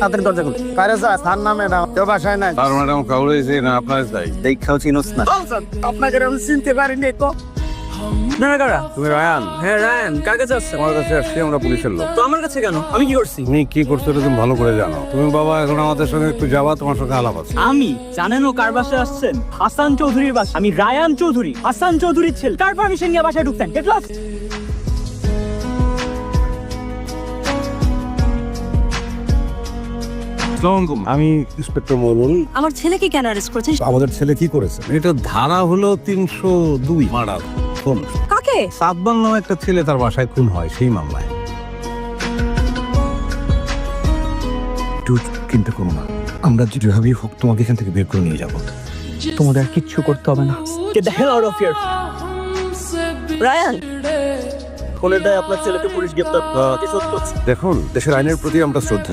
তাড়াতাড়ি দরজা খুলুন। কারে স্যার? স্যার না ম্যাডাম, কেউ বাসায় নাই। তার ম্যাডাম কাউরে না আপনার চাই। দেখাও চিনোস না। আপনাকে আমি চিনতে পারিনি তো। আপনারা কারা? তুমি রায়ান? হ্যাঁ রায়ান, কার কাছে আসছেন? তোমার কাছে আসছি আমরা পুলিশের লোক। তো আমার কাছে কেন? আমি কি করছি? তুমি কি করছো এটা তুমি ভালো করে জানো। তুমি বাবা এখন আমাদের সঙ্গে একটু যাবা, তোমার সঙ্গে আলাপ আছে। আমি জানেন ও কার বাসায় আসছেন? হাসান চৌধুরীর বাসা। আমি রায়ান চৌধুরী, হাসান চৌধুরীর ছেলে। কার পারমিশন নিয়ে বাসায় ঢুকতেন? Get lost. আমি ইন্সপেক্টর মরুল। আমার ছেলেকে কেন অ্যারেস্ট করেছেন? আমাদের ছেলে কি করেছে? এটা ধারা হলো 302 মার্ডার খুন। কাকে? সাদবান নামে একটা ছেলে তার বাসায় খুন হয় সেই মামলায়। চিন্তা করো না, আমরা যেভাবেই হোক তোমাকে এখান থেকে বের করে নিয়ে যাবো। তোমাদের আর কিচ্ছু করতে হবে না। Get the hell out of here. Ryan, ফোনের দায় আপনার ছেলেকে পুলিশ গ্রেফতার। দেখুন, দেশের আইনের প্রতি আমরা শ্রদ্ধা